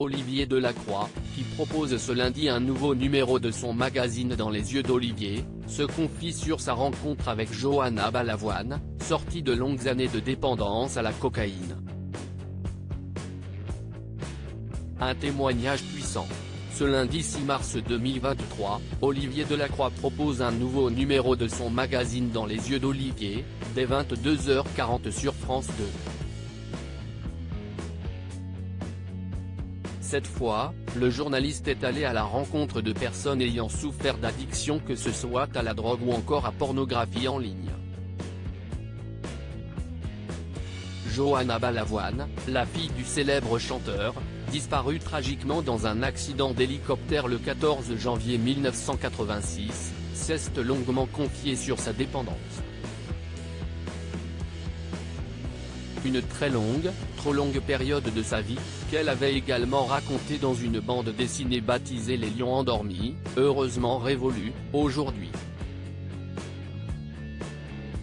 Olivier Delacroix, qui propose ce lundi un nouveau numéro de son magazine Dans les yeux d'Olivier, se confie sur sa rencontre avec Johanna Balavoine, sortie de longues années de dépendance à la cocaïne. Un témoignage puissant. Ce lundi 6 mars 2023, Olivier Delacroix propose un nouveau numéro de son magazine Dans les yeux d'Olivier, dès 22h40 sur France 2. Cette fois, le journaliste est allé à la rencontre de personnes ayant souffert d'addiction, que ce soit à la drogue ou encore à pornographie en ligne. Johanna Balavoine, la fille du célèbre chanteur, disparue tragiquement dans un accident d'hélicoptère le 14 janvier 1986, s'est longuement confiée sur sa dépendance. Une très longue, trop longue période de sa vie, qu'elle avait également racontée dans une bande dessinée baptisée Les Lions Endormis, heureusement révolue, aujourd'hui.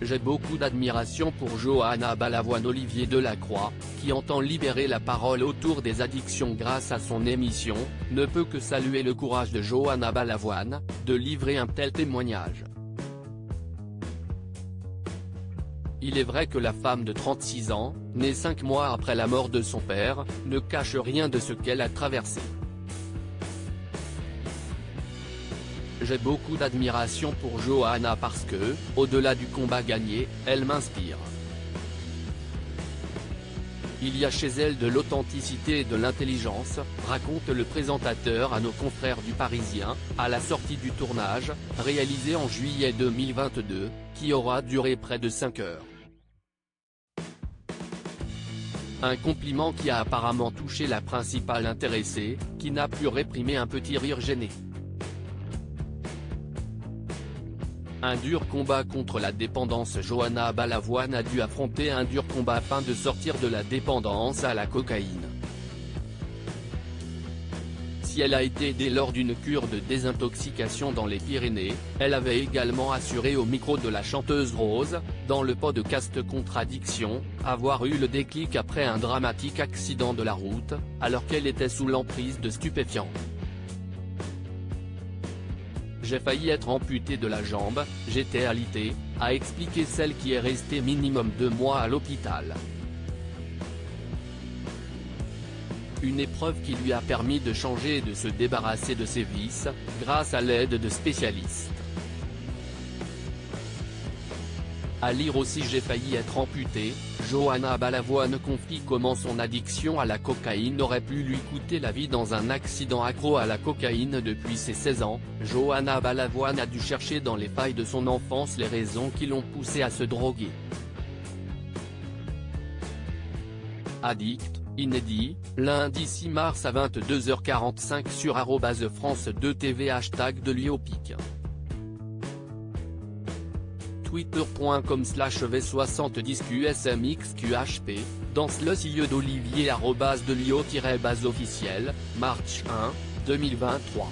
J'ai beaucoup d'admiration pour Johanna Balavoine. Olivier Delacroix, qui entend libérer la parole autour des addictions grâce à son émission, ne peut que saluer le courage de Johanna Balavoine, de livrer un tel témoignage. Il est vrai que la femme de 36 ans, née 5 mois après la mort de son père, ne cache rien de ce qu'elle a traversé. J'ai beaucoup d'admiration pour Johanna parce que, au-delà du combat gagné, elle m'inspire. Il y a chez elle de l'authenticité et de l'intelligence, raconte le présentateur à nos confrères du Parisien, à la sortie du tournage, réalisé en juillet 2022, qui aura duré près de 5 heures. Un compliment qui a apparemment touché la principale intéressée, qui n'a pu réprimer un petit rire gêné. Un dur combat contre la dépendance. Johanna Balavoine a dû affronter un dur combat afin de sortir de la dépendance à la cocaïne. Si elle a été aidée lors d'une cure de désintoxication dans les Pyrénées, elle avait également assuré au micro de la chanteuse Rose, dans le podcast Contradiction, avoir eu le déclic après un dramatique accident de la route, alors qu'elle était sous l'emprise de stupéfiants. J'ai failli être amputée de la jambe, j'étais alitée, a expliqué celle qui est restée minimum 2 mois à l'hôpital. Une épreuve qui lui a permis de changer et de se débarrasser de ses vices, grâce à l'aide de spécialistes. À lire aussi J'ai failli être amputée, Johanna Balavoine confie comment son addiction à la cocaïne aurait pu lui coûter la vie dans un accident. Accro à la cocaïne depuis ses 16 ans, Johanna Balavoine a dû chercher dans les failles de son enfance les raisons qui l'ont poussée à se droguer. Addict, inédit, lundi 6 mars à 22h45 sur @France2TV #DelioPic. Twitter.com/v70qsmxqhp, dans le silleux d'Olivier @delio-base officiel, March 1, 2023.